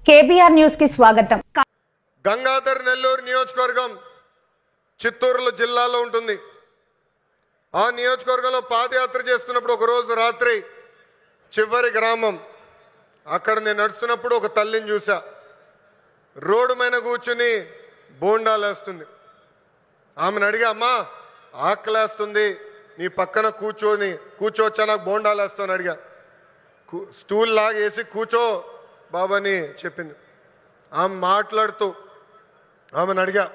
KBR news కి స్వాగతం. గంగాధర్ నెల్లూరు నియోజకవర్గం చిత్తూరు జిల్లాలో ఉంటుంది. ఆ నియోజకవర్గంలో పాదయాత్ర చేస్తున్నప్పుడు ఒక రోజు రాత్రి చివరి గ్రామం అక్కడ నేను నడుస్తున్నప్పుడు ఒక తల్లిని చూసా. రోడ్డు మీద కూర్చుని బోండాలు వేస్తుంది. ఆమెను అడిగా, అమ్మా ఆకలేస్తుంది, నీ పక్కన కూర్చోవచ్చా, నాకు బోండాలు వేస్తాను అడిగా. స్టూల్ లాగేసి కూర్చో బాబాని చెప్పింది. ఆమె మాట్లాడుతూ ఆమెను అడిగా,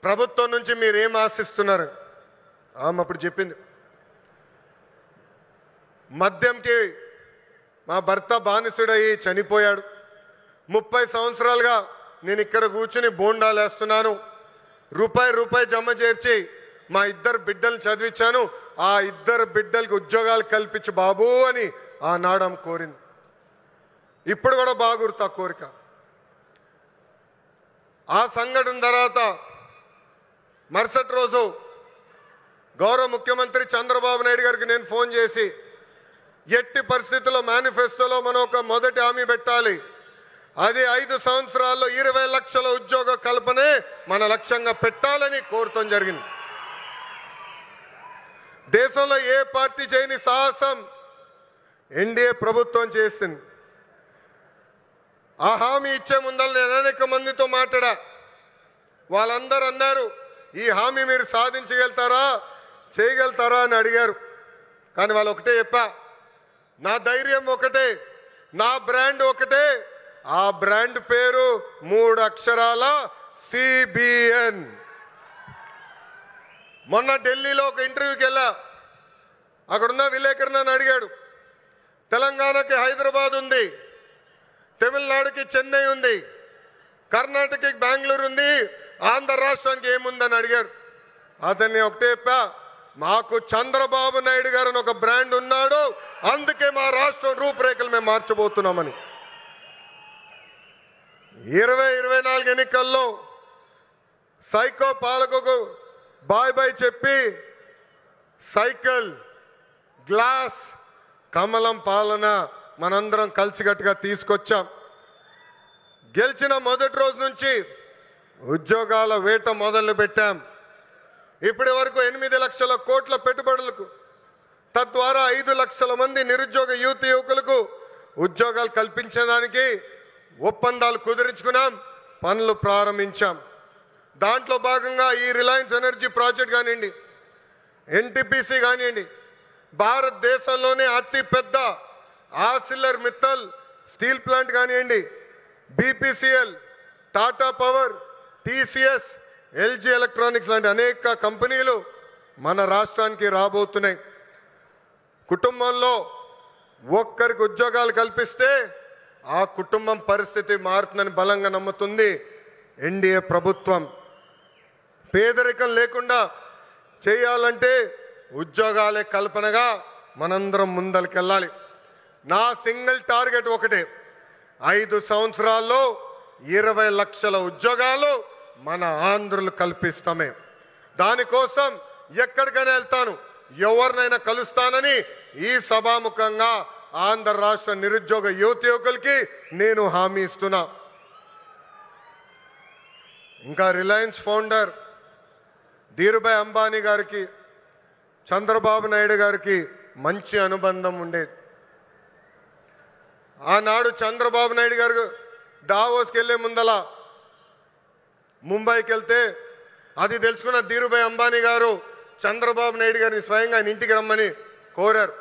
ప్రభుత్వం నుంచి మీరేం ఆశిస్తున్నారు? ఆమె అప్పుడు చెప్పింది, మద్యంకి మా భర్త బానిసుడయి చనిపోయాడు. 30 సంవత్సరాలుగా నేను ఇక్కడ కూర్చుని బోండాలు వేస్తున్నాను. రూపాయి జమ చేర్చి మా 2 బిడ్డలు చదివించాను. ఆ 2 బిడ్డలకి ఉద్యోగాలు కల్పించు బాబు అని ఆనాడు ఆమె కోరింది. ఇప్పుడు కూడా బాగా గుర్తు ఆ కోరిక. ఆ సంఘటన తర్వాత మరుసటి రోజు గౌరవ ముఖ్యమంత్రి చంద్రబాబు నాయుడు గారికి నేను ఫోన్ చేసి, ఎట్టి పరిస్థితుల్లో మేనిఫెస్టోలో మనం ఒక మొదటి హామీ పెట్టాలి. అది 5 సంవత్సరాల్లో 20 లక్షల ఉద్యోగ కల్పనే మన లక్ష్యంగా పెట్టాలని కోరటం జరిగింది. దేశంలో ఏ పార్టీ చేయని సాహసం ఎన్డీఏ ప్రభుత్వం చేసింది. ఆ హామీ ఇచ్చే ముందర నేను అనేక మందితో మాట్లాడా. వాళ్ళందరూ అన్నారు, ఈ హామీ మీరు సాధించగలుగుతారా, చేయగలుగుతారా అని అడిగారు. కానీ వాళ్ళు ఒకటే చెప్పా, నా ధైర్యం ఒకటే, నా బ్రాండ్ ఒకటే. ఆ బ్రాండ్ పేరు 3 అక్షరాల CBN. మొన్న ఢిల్లీలో ఒక ఇంటర్వ్యూకి వెళ్ళా. అక్కడున్న విలేకరు నన్ను అడిగాడు, తెలంగాణకి హైదరాబాద్ ఉంది, తమిళనాడుకి చెన్నై ఉంది, కర్ణాటకకి బెంగళూరు ఉంది, ఆంధ్ర రాష్ట్రానికి ఏముందని అడిగారు. అతన్ని ఒకటే చెప్పా, మాకు చంద్రబాబు నాయుడు గారు అని ఒక బ్రాండ్ ఉన్నాడు, అందుకే మా రాష్ట్రం రూపురేఖలు మేము మార్చబోతున్నామని. 2024 ఎన్నికల్లో సైకో పాలకుకు బాయ్ చెప్పి సైకిల్, గ్లాస్, కమలం పాలన మనందరం కలిసికట్టుగా తీసుకొచ్చాం. గెలిచిన మొదటి రోజు నుంచి ఉద్యోగాల వేట మొదలు పెట్టాం. ఇప్పటి వరకు 8 లక్షల కోట్ల పెట్టుబడులకు, తద్వారా 5 లక్షల మంది నిరుద్యోగ యువకులకు ఉద్యోగాలు కల్పించడానికి ఒప్పందాలు కుదుర్చుకున్నాం, పనులు ప్రారంభించాం. దాంట్లో భాగంగా ఈ రిలయన్స్ ఎనర్జీ ప్రాజెక్ట్ కానివ్వండి, NTPC కానివ్వండి, భారతదేశంలోనే అతిపెద్ద ఆర్సిలర్ మిత్తల్ స్టీల్ ప్లాంట్ కానివ్వండి, BPCL, Tata power, TCS, LG electronics లాంటి అనేక కంపెనీలు మన రాష్ట్రానికి రాబోతున్నాయి. కుటుంబంలో ఒక్కరికి ఉద్యోగాలు కల్పిస్తే ఆ కుటుంబం పరిస్థితి మారుతుందని బలంగా నమ్ముతుంది ఎన్డీఏ ప్రభుత్వం. పేదరికం లేకుండా చేయాలంటే ఉద్యోగాలే కల్పనగా మనందరం ముందరికెళ్ళాలి. నా సింగిల్ టార్గెట్ ఒకటే, 5 సంవత్సరాల్లో 20 లక్షల ఉద్యోగాలు మన ఆంధ్రులు కల్పిస్తామే. దానికోసం ఎక్కడికైనా వెళ్తాను, ఎవరినైనా కలుస్తానని ఈ సభాముఖంగా ఆంధ్ర రాష్ట్ర నిరుద్యోగ యువకులకి నేను హామీ ఇస్తున్నా. ఇంకా రిలయన్స్ ఫౌండర్ ధీరుభాయ్ అంబానీ గారికి చంద్రబాబు నాయుడు గారికి మంచి అనుబంధం ఉండేది. ఆనాడు చంద్రబాబు నాయుడు గారు దావోస్కి వెళ్ళే ముందల ముంబైకి వెళ్తే అది తెలుసుకున్న ధీరుభాయ్ అంబానీ గారు చంద్రబాబు నాయుడు గారిని స్వయంగా ఆయన ఇంటికి రమ్మని కోరారు.